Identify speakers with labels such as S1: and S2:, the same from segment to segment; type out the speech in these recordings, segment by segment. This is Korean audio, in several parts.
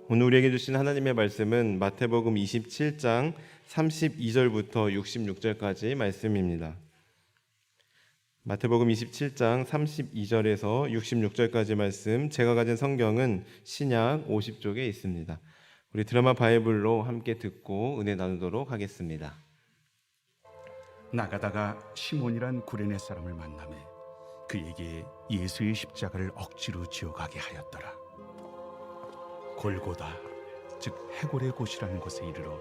S1: 오늘 우리에게 주신 하나님의 말씀은 마태복음 27장 32절부터 66절까지 말씀입니다. 마태복음 27장 32절에서 66절까지 말씀, 제가 가진 성경은 신약 50쪽에 있습니다. 우리 드라마 바이블로 함께 듣고 은혜 나누도록 하겠습니다.
S2: 나가다가 시몬이란 구레네 사람을 만나매 그에게 예수의 십자가를 억지로 지어가게 하였더라. 골고다, 즉 해골의 곳이라는 곳에 이르러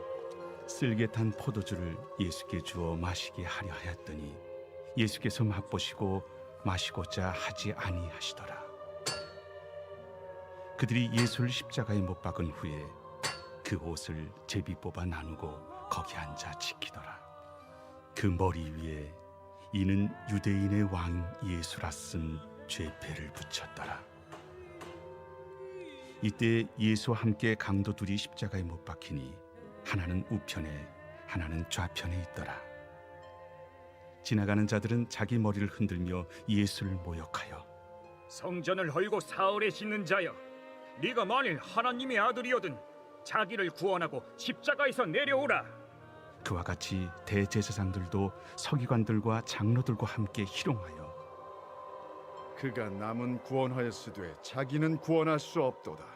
S2: 쓸개 탄 포도주를 예수께 주어 마시게 하려 하였더니 예수께서 맛보시고 마시고자 하지 아니하시더라. 그들이 예수를 십자가에 못 박은 후에 그 옷을 제비 뽑아 나누고 거기 앉아 지키더라. 그 머리 위에 이는 유대인의 왕 예수라 쓴 죄패를 붙였더라. 이때 예수와 함께 강도 둘이 십자가에 못 박히니 하나는 우편에 하나는 좌편에 있더라. 지나가는 자들은 자기 머리를 흔들며 예수를 모욕하여
S3: 성전을 헐고 사흘에 짓는 자여, 네가 만일 하나님의 아들이거든 자기를 구원하고 십자가에서 내려오라.
S2: 그와 같이 대제사장들도 서기관들과 장로들과 함께 희롱하여
S4: 그가 남은 구원하였으되 자기는 구원할 수 없도다.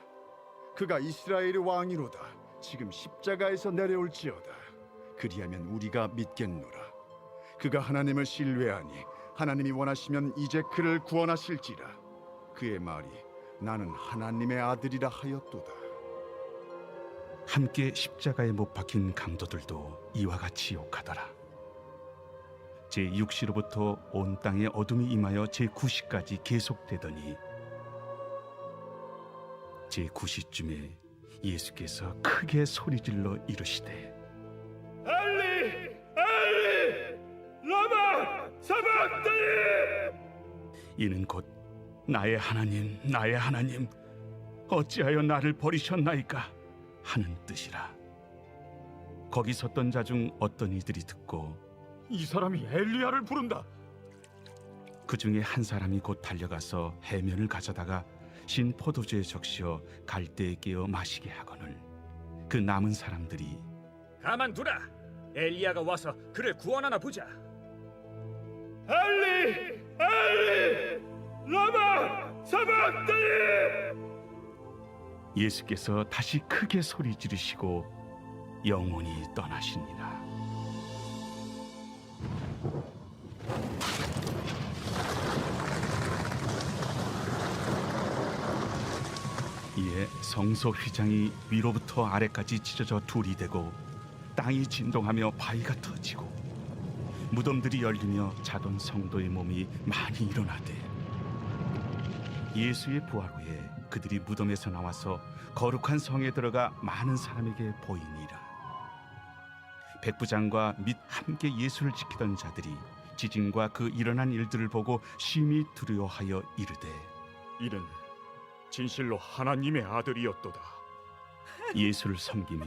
S4: 그가 이스라엘의 왕이로다. 지금 십자가에서 내려올지어다. 그리하면 우리가 믿겠노라. 그가 하나님을 신뢰하니 하나님이 원하시면 이제 그를 구원하실지라. 그의 말이 나는 하나님의 아들이라 하였도다.
S2: 함께 십자가에 못 박힌 강도들도 이와 같이 욕하더라. 제6시로부터 온 땅에 어둠이 임하여 제9시까지 계속되더니 제9시쯤에 예수께서 크게 소리질러 이르시되
S3: 엘리 엘리 라마 사박다니.
S2: 이는 곧 나의 하나님 나의 하나님 어찌하여 나를 버리셨나이까 하는 뜻이라. 거기 섰던 자 중 어떤 이들이 듣고
S3: 이 사람이 엘리야를 부른다.
S2: 그 중에 한 사람이 곧 달려가서 해면을 가져다가 신 포도주에 적시어 갈대에 깨어 마시게 하거늘 그 남은 사람들이
S3: 가만두라. 엘리야가 와서 그를 구원하나 보자. 엘리 엘리 라마 사박다니.
S2: 예수께서 다시 크게 소리 지르시고 영원히 떠나시니라. 이에 성소 휘장이 위로부터 아래까지 찢어져 둘이 되고 땅이 진동하며 바위가 터지고 무덤들이 열리며 자던 성도의 몸이 많이 일어나되 예수의 부활 후에 그들이 무덤에서 나와서 거룩한 성에 들어가 많은 사람에게 보이니라. 백부장과 및 함께 예수를 지키던 자들이 지진과 그 일어난 일들을 보고 심히 두려워하여 이르되
S3: 이는 진실로 하나님의 아들이었도다.
S2: 예수를 섬기며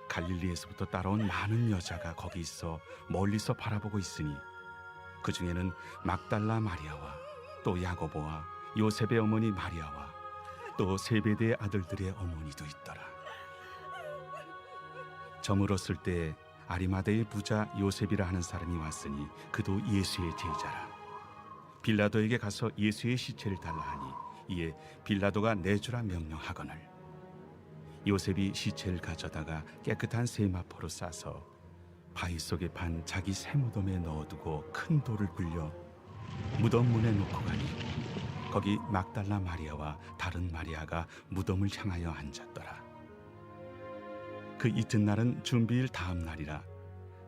S2: 갈릴리에서부터 따라온 많은 여자가 거기 있어 멀리서 바라보고 있으니 그 중에는 막달라 마리아와 또 야고보와 요셉의 어머니 마리아와 또 세베대의 아들들의 어머니도 있더라. 저물었을 때 아리마대의 부자 요셉이라 하는 사람이 왔으니 그도 예수의 제자라. 빌라도에게 가서 예수의 시체를 달라 하니 이에 빌라도가 내주라 명령하거늘 요셉이 시체를 가져다가 깨끗한 세마포로 싸서 바위 속에 판 자기 새 무덤에 넣어두고 큰 돌을 굴려 무덤 문에 놓고 가니 거기 막달라 마리아와 다른 마리아가 무덤을 향하여 앉았더라. 그 이튿날은 준비일 다음 날이라.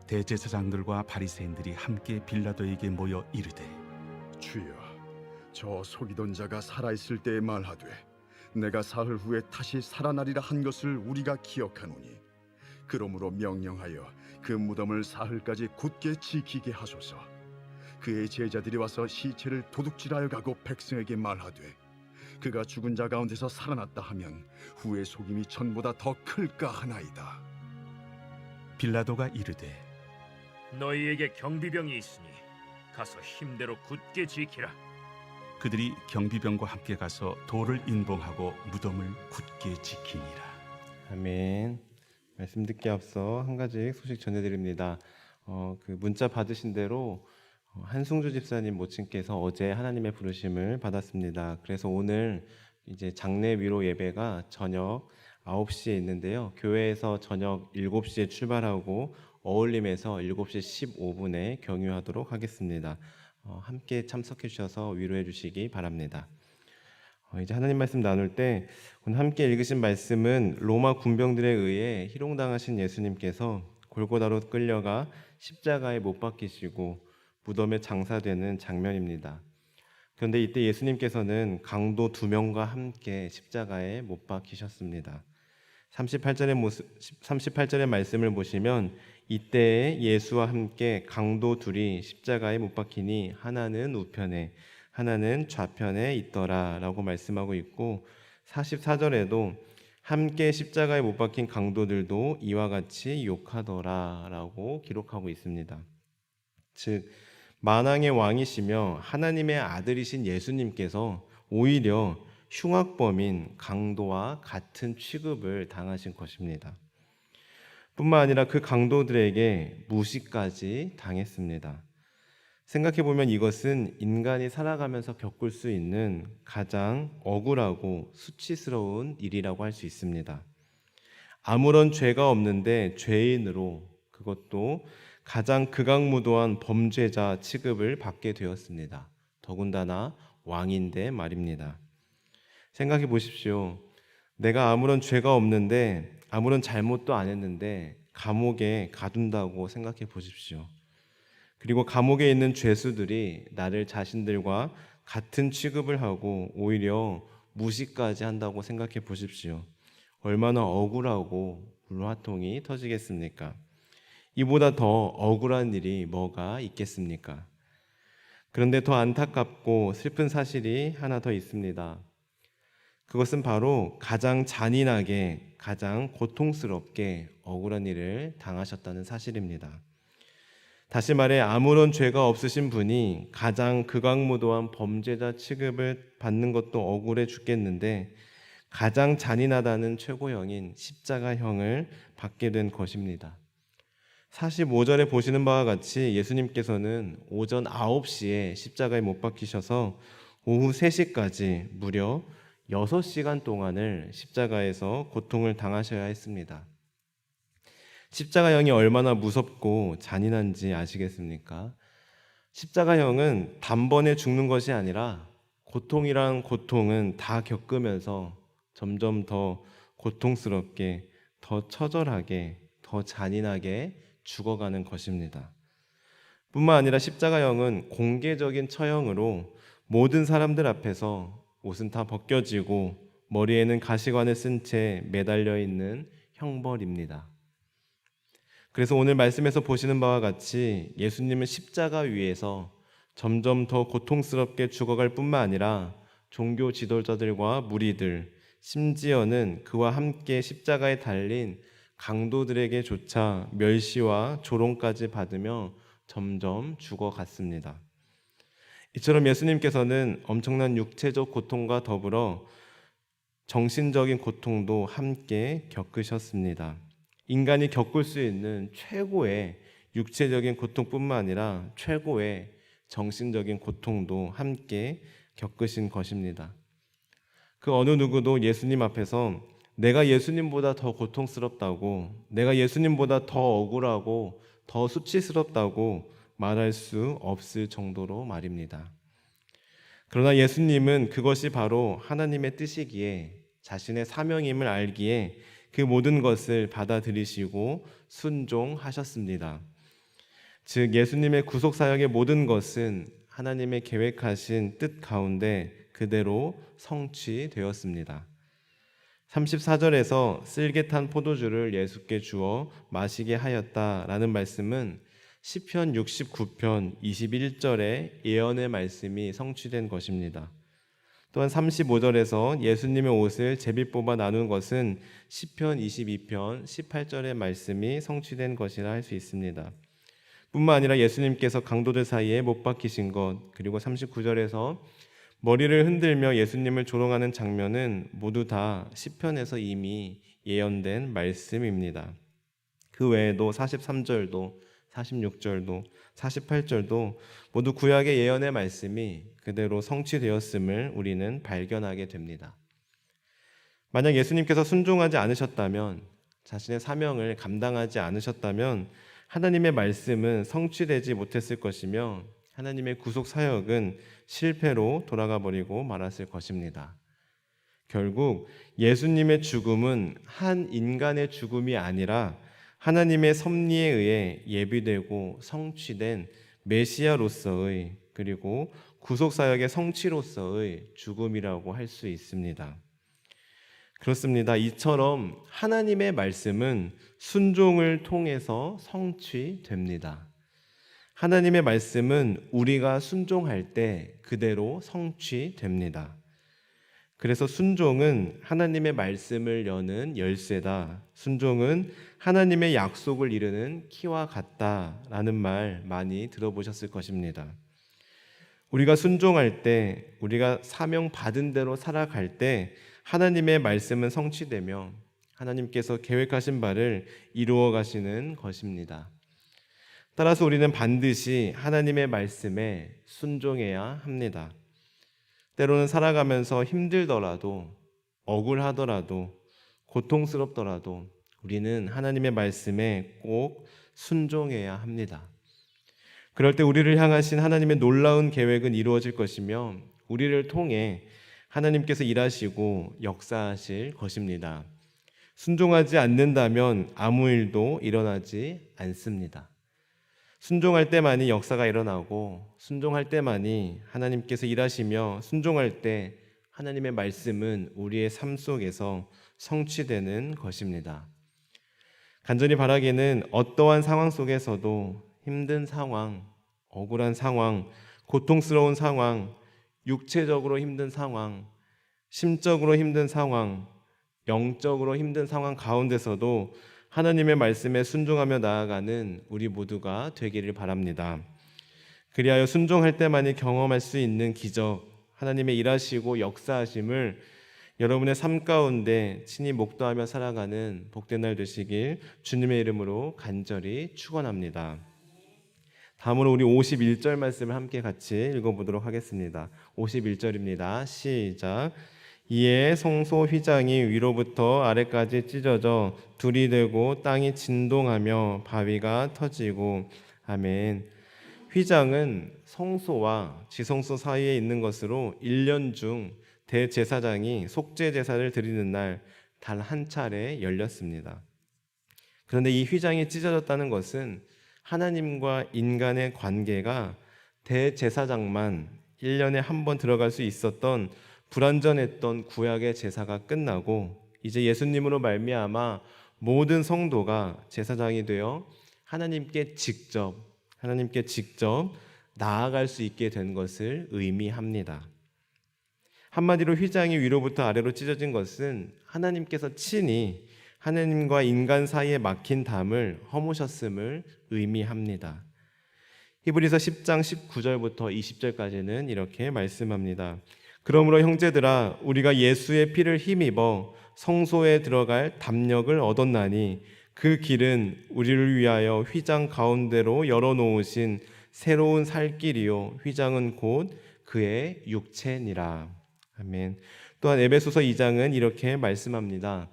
S2: 대제사장들과 바리새인들이 함께 빌라도에게 모여 이르되
S4: 주여, 저 속이던 자가 살아있을 때에 말하되 내가 사흘 후에 다시 살아나리라 한 것을 우리가 기억하노니 그러므로 명령하여 그 무덤을 사흘까지 굳게 지키게 하소서. 그의 제자들이 와서 시체를 도둑질하여 가고 백성에게 말하되 그가 죽은 자 가운데서 살아났다 하면 후의 속임이 전보다 더 클까 하나이다.
S2: 빌라도가 이르되
S3: 너희에게 경비병이 있으니 가서 힘대로 굳게 지키라.
S2: 그들이 경비병과 함께 가서 돌을 인봉하고 무덤을 굳게 지키니라.
S1: 아멘. 말씀 듣기 앞서 한 가지 소식 전해드립니다. 그 문자 받으신 대로 한승주 집사님 모친께서 어제 하나님의 부르심을 받았습니다. 그래서 오늘 이제 장례 위로 예배가 저녁 9시에 있는데요. 교회에서 저녁 7시에 출발하고 어울림에서 7시 15분에 경유하도록 하겠습니다. 함께 참석해 주셔서 위로해 주시기 바랍니다. 이제 하나님 말씀 나눌 때 오늘 함께 읽으신 말씀은 로마 군병들에 의해 희롱당하신 예수님께서 골고다로 끌려가 십자가에 못 박히시고 무덤에 장사되는 장면입니다. 그런데 이때 예수님께서는 강도 2명과 함께 십자가에 못 박히셨습니다. 38절의 말씀을 보시면 이때 예수와 함께 강도 둘이 십자가에 못 박히니 하나는 우편에 하나는 좌편에 있더라 라고 말씀하고 있고 44절에도 함께 십자가에 못 박힌 강도들도 이와 같이 욕하더라 라고 기록하고 있습니다. 즉 만왕의 왕이시며 하나님의 아들이신 예수님께서 오히려 흉악범인 강도와 같은 취급을 당하신 것입니다. 뿐만 아니라 그 강도들에게 무시까지 당했습니다. 생각해보면 이것은 인간이 살아가면서 겪을 수 있는 가장 억울하고 수치스러운 일이라고 할 수 있습니다. 아무런 죄가 없는데 죄인으로, 그것도 가장 극악무도한 범죄자 취급을 받게 되었습니다. 더군다나 왕인데 말입니다. 생각해 보십시오. 내가 아무런 죄가 없는데 아무런 잘못도 안 했는데 감옥에 가둔다고 생각해 보십시오. 그리고 감옥에 있는 죄수들이 나를 자신들과 같은 취급을 하고 오히려 무시까지 한다고 생각해 보십시오. 얼마나 억울하고 물화통이 터지겠습니까? 이보다 더 억울한 일이 뭐가 있겠습니까? 그런데 더 안타깝고 슬픈 사실이 하나 더 있습니다. 그것은 바로 가장 잔인하게, 가장 고통스럽게 억울한 일을 당하셨다는 사실입니다. 다시 말해 아무런 죄가 없으신 분이 가장 극악무도한 범죄자 취급을 받는 것도 억울해 죽겠는데 가장 잔인하다는 최고형인 십자가형을 받게 된 것입니다. 45절에 보시는 바와 같이 예수님께서는 오전 9시에 십자가에 못 박히셔서 오후 3시까지 무려 6시간 동안을 십자가에서 고통을 당하셔야 했습니다. 십자가형이 얼마나 무섭고 잔인한지 아시겠습니까? 십자가형은 단번에 죽는 것이 아니라 고통이란 고통은 다 겪으면서 점점 더 고통스럽게, 더 처절하게, 더 잔인하게 죽어가는 것입니다. 뿐만 아니라 십자가형은 공개적인 처형으로 모든 사람들 앞에서 옷은 다 벗겨지고 머리에는 가시관을 쓴 채 매달려 있는 형벌입니다. 그래서 오늘 말씀에서 보시는 바와 같이 예수님은 십자가 위에서 점점 더 고통스럽게 죽어갈 뿐만 아니라 종교 지도자들과 무리들, 심지어는 그와 함께 십자가에 달린 강도들에게조차 멸시와 조롱까지 받으며 점점 죽어갔습니다. 이처럼 예수님께서는 엄청난 육체적 고통과 더불어 정신적인 고통도 함께 겪으셨습니다. 인간이 겪을 수 있는 최고의 육체적인 고통뿐만 아니라 최고의 정신적인 고통도 함께 겪으신 것입니다. 그 어느 누구도 예수님 앞에서 내가 예수님보다 더 고통스럽다고, 내가 예수님보다 더 억울하고 더 수치스럽다고 말할 수 없을 정도로 말입니다. 그러나 예수님은 그것이 바로 하나님의 뜻이기에, 자신의 사명임을 알기에 그 모든 것을 받아들이시고 순종하셨습니다. 즉 예수님의 구속 사역의 모든 것은 하나님의 계획하신 뜻 가운데 그대로 성취되었습니다. 34절에서 쓸개탄 포도주를 예수께 주어 마시게 하였다라는 말씀은 시편 69편 21절의 예언의 말씀이 성취된 것입니다. 또한 35절에서 예수님의 옷을 제비 뽑아 나눈 것은 시편 22편 18절의 말씀이 성취된 것이라 할 수 있습니다. 뿐만 아니라 예수님께서 강도들 사이에 못 박히신 것, 그리고 39절에서 머리를 흔들며 예수님을 조롱하는 장면은 모두 다 시편에서 이미 예언된 말씀입니다. 그 외에도 43절도 46절도 48절도 모두 구약의 예언의 말씀이 그대로 성취되었음을 우리는 발견하게 됩니다. 만약 예수님께서 순종하지 않으셨다면, 자신의 사명을 감당하지 않으셨다면 하나님의 말씀은 성취되지 못했을 것이며 하나님의 구속 사역은 실패로 돌아가 버리고 말았을 것입니다. 결국 예수님의 죽음은 한 인간의 죽음이 아니라 하나님의 섭리에 의해 예비되고 성취된 메시아로서의, 그리고 구속 사역의 성취로서의 죽음이라고 할 수 있습니다. 그렇습니다. 이처럼 하나님의 말씀은 순종을 통해서 성취됩니다. 하나님의 말씀은 우리가 순종할 때 그대로 성취됩니다. 그래서 순종은 하나님의 말씀을 여는 열쇠다. 순종은 하나님의 약속을 이루는 키와 같다라는 말 많이 들어보셨을 것입니다. 우리가 순종할 때, 우리가 사명 받은 대로 살아갈 때 하나님의 말씀은 성취되며 하나님께서 계획하신 바를 이루어 가시는 것입니다. 따라서 우리는 반드시 하나님의 말씀에 순종해야 합니다. 때로는 살아가면서 힘들더라도, 억울하더라도, 고통스럽더라도 우리는 하나님의 말씀에 꼭 순종해야 합니다. 그럴 때 우리를 향하신 하나님의 놀라운 계획은 이루어질 것이며 우리를 통해 하나님께서 일하시고 역사하실 것입니다. 순종하지 않는다면 아무 일도 일어나지 않습니다. 순종할 때만이 역사가 일어나고, 순종할 때만이 하나님께서 일하시며, 순종할 때 하나님의 말씀은 우리의 삶 속에서 성취되는 것입니다. 간절히 바라기는 어떠한 상황 속에서도 힘든 상황, 억울한 상황, 고통스러운 상황, 육체적으로 힘든 상황, 심적으로 힘든 상황, 영적으로 힘든 상황 가운데서도 하나님의 말씀에 순종하며 나아가는 우리 모두가 되기를 바랍니다. 그리하여 순종할 때만이 경험할 수 있는 기적, 하나님의 일하시고 역사하심을 여러분의 삶 가운데 친히 목도하며 살아가는 복된 날 되시길 주님의 이름으로 간절히 축원합니다. 다음으로 우리 51절 말씀을 함께 같이 읽어보도록 하겠습니다. 51절입니다. 시작. 이에 성소 휘장이 위로부터 아래까지 찢어져 둘이 되고 땅이 진동하며 바위가 터지고. 아멘. 휘장은 성소와 지성소 사이에 있는 것으로 1년 중 대제사장이 속죄 제사를 드리는 날 단 한 차례 열렸습니다. 그런데 이 휘장이 찢어졌다는 것은 하나님과 인간의 관계가 대제사장만 1년에 한 번 들어갈 수 있었던 불완전했던 구약의 제사가 끝나고 이제 예수님으로 말미암아 모든 성도가 제사장이 되어 하나님께 직접 나아갈 수 있게 된 것을 의미합니다. 한마디로 휘장이 위로부터 아래로 찢어진 것은 하나님께서 친히 하나님과 인간 사이에 막힌 담을 허무셨음을 의미합니다. 히브리서 10장 19절부터 20절까지는 이렇게 말씀합니다. 그러므로 형제들아, 우리가 예수의 피를 힘입어 성소에 들어갈 담력을 얻었나니 그 길은 우리를 위하여 휘장 가운데로 열어놓으신 새로운 살 길이요 휘장은 곧 그의 육체니라. 아멘. 또한 에베소서 2장은 이렇게 말씀합니다.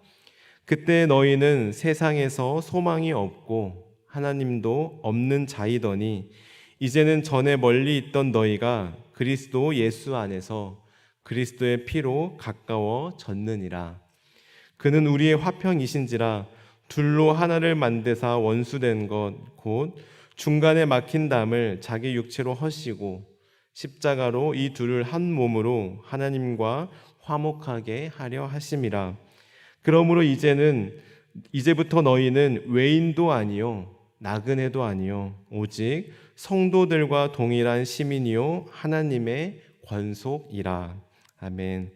S1: 그때 너희는 세상에서 소망이 없고 하나님도 없는 자이더니 이제는 전에 멀리 있던 너희가 그리스도 예수 안에서 그리스도의 피로 가까워졌느니라. 그는 우리의 화평이신지라 둘로 하나를 만드사 원수된 것 곧 중간에 막힌 담을 자기 육체로 허시고 십자가로 이 둘을 한 몸으로 하나님과 화목하게 하려 하심이라. 그러므로 이제부터 너희는 외인도 아니요 나그네도 아니요 오직 성도들과 동일한 시민이요 하나님의 권속이라. 아멘.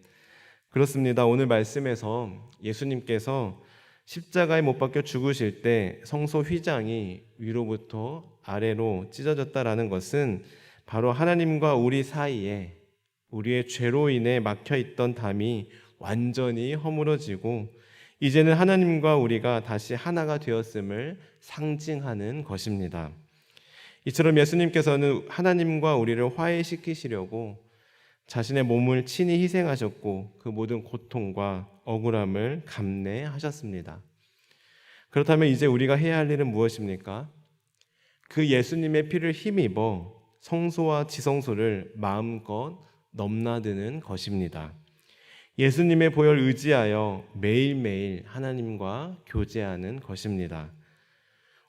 S1: 그렇습니다. 오늘 말씀에서 예수님께서 십자가에 못 박혀 죽으실 때 성소 휘장이 위로부터 아래로 찢어졌다라는 것은 바로 하나님과 우리 사이에 우리의 죄로 인해 막혀 있던 담이 완전히 허물어지고 이제는 하나님과 우리가 다시 하나가 되었음을 상징하는 것입니다. 이처럼 예수님께서는 하나님과 우리를 화해시키시려고 자신의 몸을 친히 희생하셨고 그 모든 고통과 억울함을 감내하셨습니다. 그렇다면 이제 우리가 해야 할 일은 무엇입니까? 그 예수님의 피를 힘입어 성소와 지성소를 마음껏 넘나드는 것입니다. 예수님의 보혈 의지하여 매일매일 하나님과 교제하는 것입니다.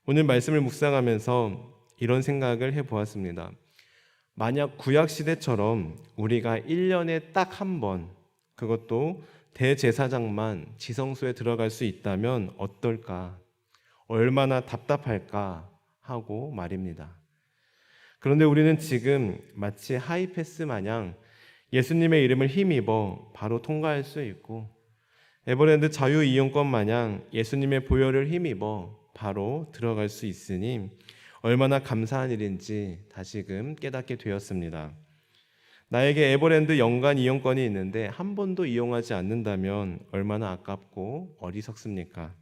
S1: 오늘 말씀을 묵상하면서 이런 생각을 해보았습니다. 만약 구약시대처럼 우리가 1년에 딱 한 번, 그것도 대제사장만 지성소에 들어갈 수 있다면 어떨까? 얼마나 답답할까? 하고 말입니다. 그런데 우리는 지금 마치 하이패스 마냥 예수님의 이름을 힘입어 바로 통과할 수 있고 에버랜드 자유이용권 마냥 예수님의 보혈을 힘입어 바로 들어갈 수 있으니 얼마나 감사한 일인지 다시금 깨닫게 되었습니다. 나에게 에버랜드 연간 이용권이 있는데 한 번도 이용하지 않는다면 얼마나 아깝고 어리석습니까?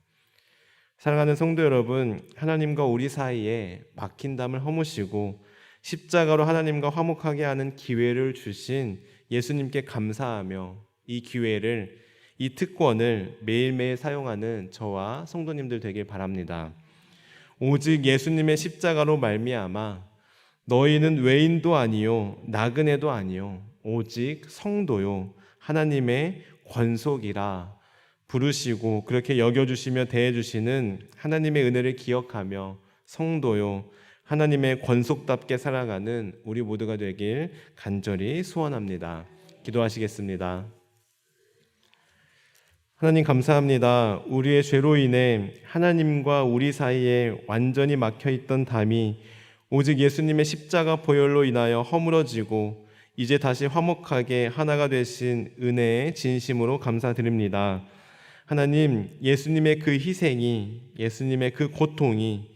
S1: 사랑하는 성도 여러분, 하나님과 우리 사이에 막힌 담을 허무시고 십자가로 하나님과 화목하게 하는 기회를 주신 예수님께 감사하며 이 기회를, 이 특권을 매일매일 사용하는 저와 성도님들 되길 바랍니다. 오직 예수님의 십자가로 말미암아 너희는 외인도 아니요 나그네도 아니요 오직 성도요 하나님의 권속이라 부르시고 그렇게 여겨주시며 대해주시는 하나님의 은혜를 기억하며 성도요 하나님의 권속답게 살아가는 우리 모두가 되길 간절히 소원합니다. 기도하시겠습니다. 하나님 감사합니다. 우리의 죄로 인해 하나님과 우리 사이에 완전히 막혀있던 담이 오직 예수님의 십자가 보혈로 인하여 허물어지고 이제 다시 화목하게 하나가 되신 은혜에 진심으로 감사드립니다. 하나님, 예수님의 그 희생이, 예수님의 그 고통이,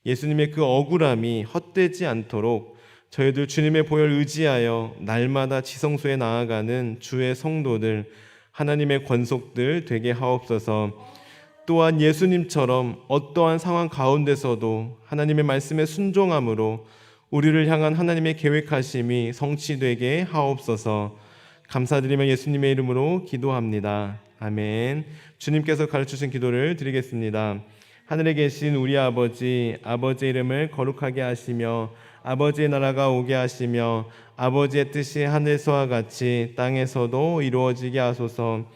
S1: 예수님의 그 억울함이 헛되지 않도록 저희들 주님의 보혈 의지하여 날마다 지성소에 나아가는 주의 성도들, 하나님의 권속들 되게 하옵소서. 또한 예수님처럼 어떠한 상황 가운데서도 하나님의 말씀에 순종함으로 우리를 향한 하나님의 계획하심이 성취되게 하옵소서. 감사드리며 예수님의 이름으로 기도합니다. 아멘. 주님께서 가르치신 기도를 드리겠습니다. 하늘에 계신 우리 아버지, 아버지의 이름을 거룩하게 하시며 아버지의 나라가 오게 하시며 아버지의 뜻이 하늘에서와 같이 땅에서도 이루어지게 하소서.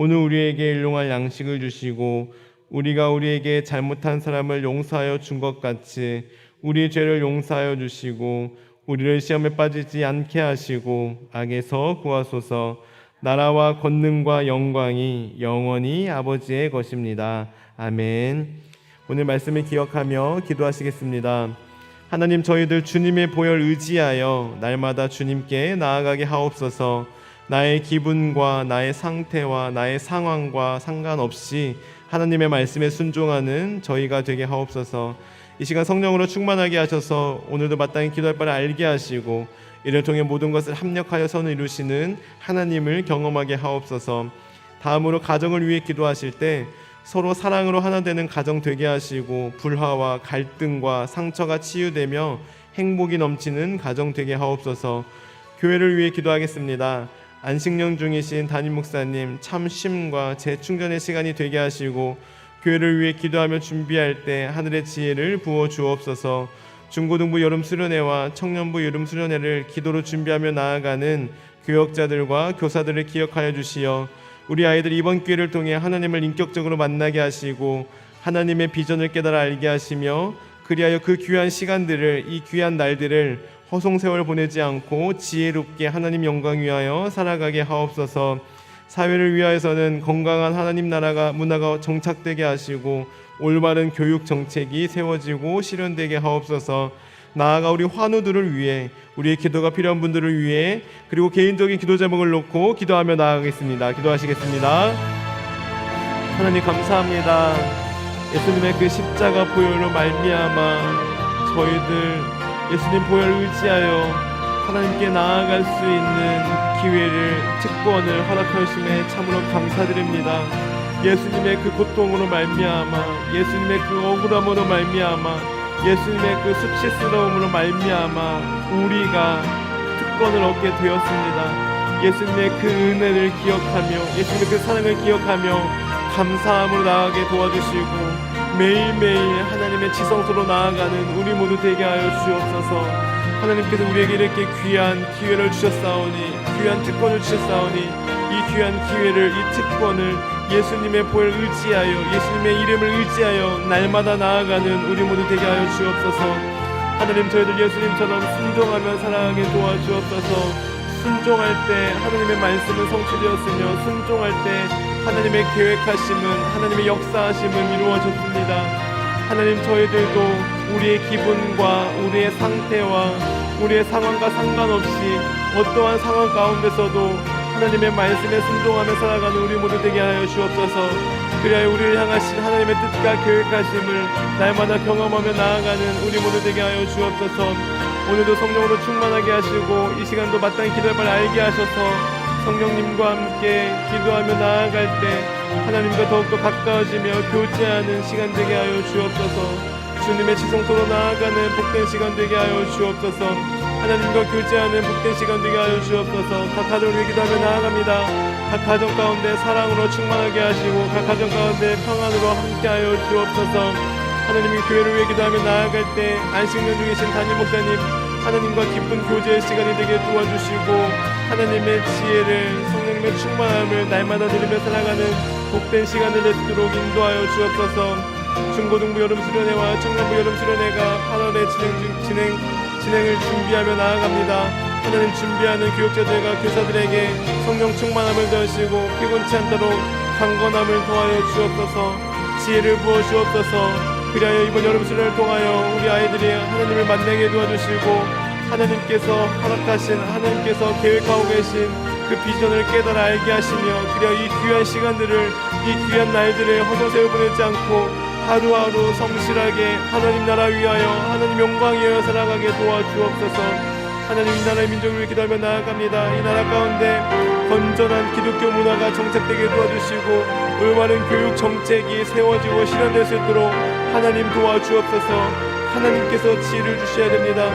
S1: 오늘 우리에게 일용할 양식을 주시고 우리가 우리에게 잘못한 사람을 용서하여 준 것 같이 우리의 죄를 용서하여 주시고 우리를 시험에 빠지지 않게 하시고 악에서 구하소서. 나라와 권능과 영광이 영원히 아버지의 것입니다. 아멘. 오늘 말씀을 기억하며 기도하시겠습니다. 하나님, 저희들 주님의 보혈 의지하여 날마다 주님께 나아가게 하옵소서. 나의 기분과 나의 상태와 나의 상황과 상관없이 하나님의 말씀에 순종하는 저희가 되게 하옵소서. 이 시간 성령으로 충만하게 하셔서 오늘도 마땅히 기도할 바를 알게 하시고 이를 통해 모든 것을 합력하여 선을 이루시는 하나님을 경험하게 하옵소서. 다음으로 가정을 위해 기도하실 때 서로 사랑으로 하나 되는 가정 되게 하시고 불화와 갈등과 상처가 치유되며 행복이 넘치는 가정 되게 하옵소서. 교회를 위해 기도하겠습니다. 안식령 중이신 담임 목사님 참 쉼과 재충전의 시간이 되게 하시고 교회를 위해 기도하며 준비할 때 하늘의 지혜를 부어 주옵소서. 중고등부 여름 수련회와 청년부 여름 수련회를 기도로 준비하며 나아가는 교역자들과 교사들을 기억하여 주시어 우리 아이들 이번 기회를 통해 하나님을 인격적으로 만나게 하시고 하나님의 비전을 깨달아 알게 하시며 그리하여 그 귀한 시간들을, 이 귀한 날들을 허송세월 보내지 않고 지혜롭게 하나님 영광 위하여 살아가게 하옵소서. 사회를 위하여서는 건강한 하나님 나라가 문화가 정착되게 하시고 올바른 교육 정책이 세워지고 실현되게 하옵소서. 나아가 우리 환우들을 위해, 우리의 기도가 필요한 분들을 위해, 그리고 개인적인 기도 제목을 놓고 기도하며 나아가겠습니다. 기도하시겠습니다. 하나님 감사합니다. 예수님의 그 십자가 보혈로 말미암아 저희들 예수님 보혈을 의지하여 하나님께 나아갈 수 있는 기회를, 특권을 허락하심에 참으로 감사드립니다. 예수님의 그 고통으로 말미암아, 예수님의 그 억울함으로 말미암아, 예수님의 그 수치스러움으로 말미암아 우리가 특권을 얻게 되었습니다. 예수님의 그 은혜를 기억하며, 예수님의 그 사랑을 기억하며 감사함으로 나아가게 도와주시고, 매일매일 하나님의 지성소로 나아가는 우리 모두 되게 하여 주옵소서. 하나님께서 우리에게 이렇게 귀한 기회를 주셨사오니, 귀한 특권을 주셨사오니, 이 귀한 기회를, 이 특권을 예수님의 보혈 의지하여, 예수님의 이름을 의지하여 날마다 나아가는 우리 모두 되게 하여 주옵소서. 하나님, 저희들 예수님처럼 순종하며 살아가게 도와주옵소서. 순종할 때 하나님의 말씀은 성취되었으며, 순종할 때 하나님의 계획하심은, 하나님의 역사하심은 이루어졌습니다. 하나님, 저희들도 우리의 기분과 우리의 상태와 우리의 상황과 상관없이 어떠한 상황 가운데서도 하나님의 말씀에 순종하며 살아가는 우리 모두 되게 하여 주옵소서. 그리하여 우리를 향하신 하나님의 뜻과 계획하심을 날마다 경험하며 나아가는 우리 모두 되게 하여 주옵소서. 오늘도 성령으로 충만하게 하시고, 이 시간도 마땅히 기도할 바 알게 하셔서 성령님과 함께 기도하며 나아갈 때 하나님과 더욱더 가까워지며 교제하는 시간 되게 하여 주옵소서. 주님의 지성소로 나아가는 복된 시간 되게 하여 주옵소서. 하나님과 교제하는 복된 시간 되게 하여 주옵소서. 각 가정을 위해 기도하며 나아갑니다. 각 가정 가운데 사랑으로 충만하게 하시고, 각 가정 가운데 평안으로 함께하여 주옵소서. 하나님의 교회를 위해 기도하며 나아갈 때 안식년 중에 계신 담임 목사님, 하나님과 깊은 교제의 시간이 되게 도와주시고, 하나님의 지혜를, 성령님의 충만함을 날마다 누리며 살아가는 복된 시간을 낼 수 있도록 인도하여 주옵소서. 중고등부 여름 수련회와 청년부 여름 수련회가 8월에 진행을 준비하며 나아갑니다. 하나님, 준비하는 교육자들과 교사들에게 성령 충만함을 더하시고 피곤치 않도록 강건함을 더하여 주옵소서. 지혜를 부어 주옵소서. 그리하여 이번 여름 수련을 통하여 우리 아이들이 하나님을 만나게 도와주시고, 하나님께서 허락하신, 하나님께서 계획하고 계신 그 비전을 깨달아 알게 하시며, 그리하여 이 귀한 시간들을, 이 귀한 날들을 허송세월 보내지 않고 하루하루 성실하게 하나님 나라 위하여, 하나님 영광 위하여 살아가게 도와주옵소서. 하나님, 이 나라의 민족을 위해 기도하며 나아갑니다. 이 나라 가운데 건전한 기독교 문화가 정착되게 도와주시고, 올바른 교육 정책이 세워지고 실현될 수 있도록 하나님 도와주옵소서. 하나님께서 지혜를 주셔야 됩니다.